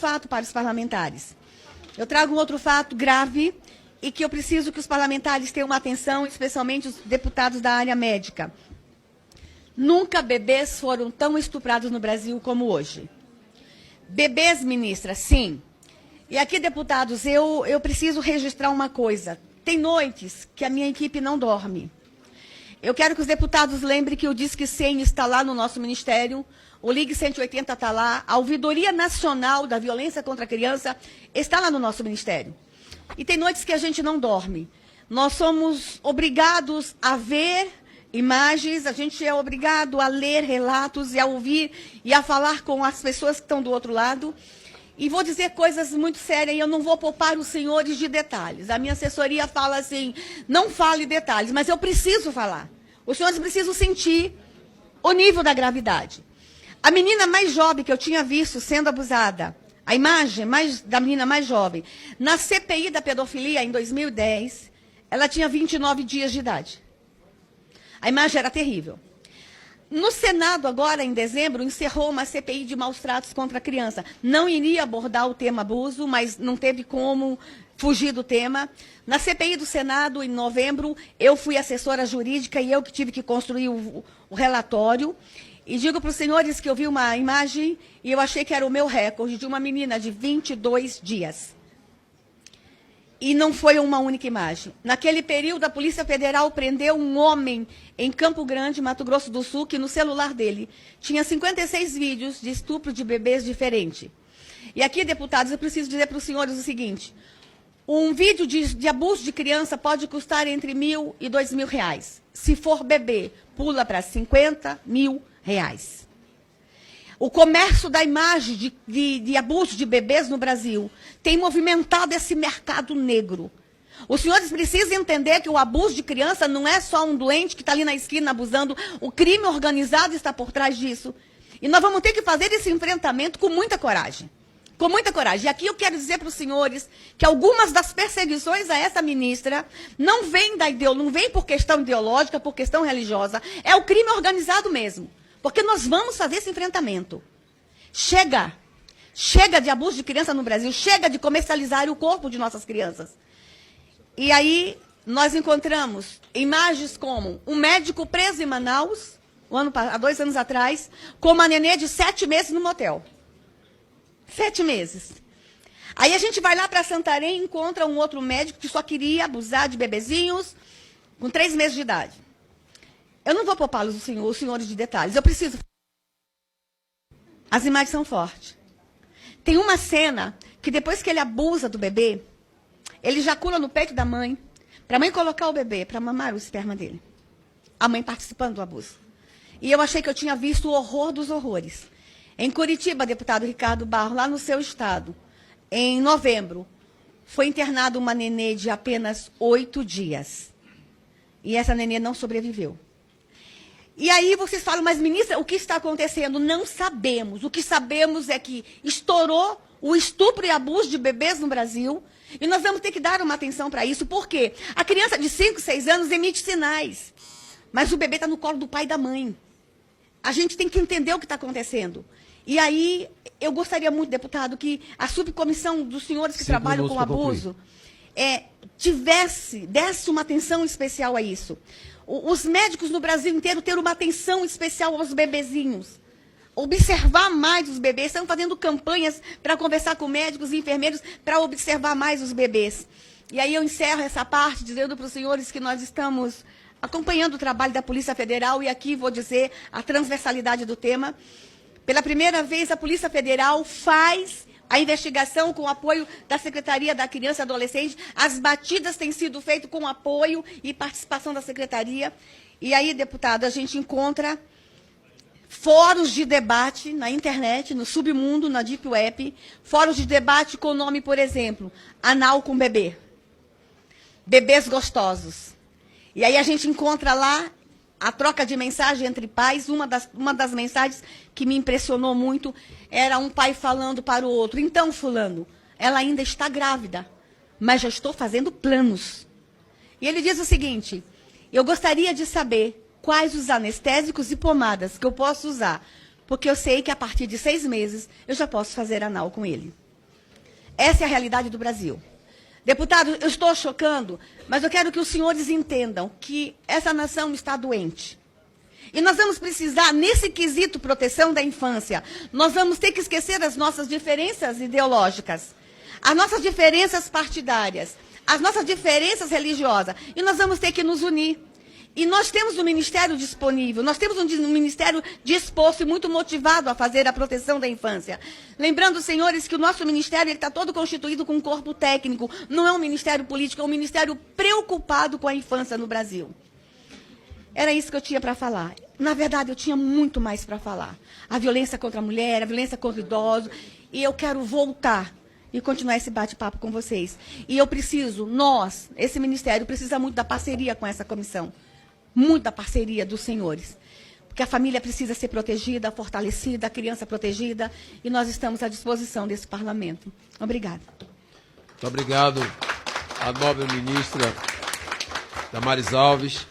fato para os parlamentares. Eu trago um outro fato grave e que eu preciso que os parlamentares tenham uma atenção, especialmente os deputados da área médica. Nunca bebês foram tão estuprados no Brasil como hoje. Bebês, ministra, sim. E aqui, deputados, eu preciso registrar uma coisa. Tem noites que a minha equipe não dorme. Eu quero que os deputados lembrem que o Disque 100 está lá no nosso ministério, o Ligue 180 está lá, a Ouvidoria Nacional da Violência contra a Criança está lá no nosso ministério. E tem noites que a gente não dorme. Nós somos obrigados a ver imagens, a gente é obrigado a ler relatos e a ouvir e a falar com as pessoas que estão do outro lado. E vou dizer coisas muito sérias e eu não vou poupar os senhores de detalhes. A minha assessoria fala assim, não fale detalhes, mas eu preciso falar. Os senhores precisam sentir o nível da gravidade. A menina mais jovem que eu tinha visto sendo abusada, a imagem da menina mais jovem, na CPI da pedofilia em 2010, ela tinha 29 dias de idade. A imagem era terrível. No Senado, agora, em dezembro, encerrou uma CPI de maus tratos contra a criança. Não iria abordar o tema abuso, mas não teve como fugir do tema. Na CPI do Senado, em novembro, eu fui assessora jurídica e eu que tive que construir o relatório. E digo para os senhores que eu vi uma imagem e eu achei que era o meu recorde de uma menina de 22 dias. E não foi uma única imagem. Naquele período, a Polícia Federal prendeu um homem em Campo Grande, Mato Grosso do Sul, que no celular dele tinha 56 vídeos de estupro de bebês diferentes. E aqui, deputados, eu preciso dizer para os senhores o seguinte. Um vídeo de abuso de criança pode custar entre R$1.000 e R$2.000. Se for bebê, pula para R$50.000. O comércio da imagem de abuso de bebês no Brasil tem movimentado esse mercado negro. Os senhores precisam entender que o abuso de criança não é só um doente que está ali na esquina abusando, o crime organizado está por trás disso. E nós vamos ter que fazer esse enfrentamento com muita coragem. Com muita coragem. E aqui eu quero dizer para os senhores que algumas das perseguições a essa ministra não vêm não vem por questão ideológica, por questão religiosa, é o crime organizado mesmo. Porque nós vamos fazer esse enfrentamento. Chega. Chega de abuso de criança no Brasil. Chega de comercializar o corpo de nossas crianças. E aí, nós encontramos imagens como um médico preso em Manaus, há 2 anos atrás, com uma nenê de 7 meses no motel. 7 meses. Aí a gente vai lá para Santarém e encontra um outro médico que só queria abusar de bebezinhos com 3 meses de idade. Eu não vou poupar os senhores de detalhes. Eu preciso. As imagens são fortes. Tem uma cena que depois que ele abusa do bebê, ele ejacula no peito da mãe, para a mãe colocar o bebê, para mamar o esperma dele. A mãe participando do abuso. E eu achei que eu tinha visto o horror dos horrores. Em Curitiba, deputado Ricardo Barro, lá no seu estado, em novembro, foi internada uma nenê de apenas 8 dias. E essa nenê não sobreviveu. E aí vocês falam, mas ministra, o que está acontecendo? Não sabemos. O que sabemos é que estourou o estupro e abuso de bebês no Brasil e nós vamos ter que dar uma atenção para isso. Por quê? A criança de 5, 6 anos emite sinais, mas o bebê está no colo do pai e da mãe. A gente tem que entender o que está acontecendo. E aí eu gostaria muito, deputado, que a subcomissão dos senhores que trabalham com abuso desse uma atenção especial a isso. Os médicos no Brasil inteiro terem uma atenção especial aos bebezinhos. Observar mais os bebês. Estão fazendo campanhas para conversar com médicos e enfermeiros para observar mais os bebês. E aí eu encerro essa parte dizendo para os senhores que nós estamos acompanhando o trabalho da Polícia Federal e aqui vou dizer a transversalidade do tema. Pela primeira vez, a Polícia Federal faz a investigação com o apoio da Secretaria da Criança e Adolescente. As batidas têm sido feitas com apoio e participação da Secretaria. E aí, deputado, a gente encontra fóruns de debate na internet, no submundo, na Deep Web, fóruns de debate com o nome, por exemplo, Anal com Bebê. Bebês gostosos. E aí a gente encontra lá a troca de mensagem entre pais. Uma das mensagens que me impressionou muito era um pai falando para o outro, então, fulano, ela ainda está grávida, mas já estou fazendo planos. E ele diz o seguinte, eu gostaria de saber quais os anestésicos e pomadas que eu posso usar, porque eu sei que a partir de 6 meses eu já posso fazer anal com ele. Essa é a realidade do Brasil. Deputado, eu estou chocando, mas eu quero que os senhores entendam que essa nação está doente. E nós vamos precisar, nesse quesito proteção da infância, nós vamos ter que esquecer as nossas diferenças ideológicas, as nossas diferenças partidárias, as nossas diferenças religiosas, e nós vamos ter que nos unir. E nós temos um ministério disponível, nós temos um ministério disposto e muito motivado a fazer a proteção da infância. Lembrando, senhores, que o nosso ministério está todo constituído com um corpo técnico, não é um ministério político, é um ministério preocupado com a infância no Brasil. Era isso que eu tinha para falar. Na verdade, eu tinha muito mais para falar. A violência contra a mulher, a violência contra o idoso, e eu quero voltar e continuar esse bate-papo com vocês. E eu preciso, esse ministério, precisa muito da parceria com essa comissão. Muita parceria dos senhores, porque a família precisa ser protegida, fortalecida, a criança protegida, e nós estamos à disposição desse parlamento. Obrigada. Muito obrigado à nobre ministra Damares Alves.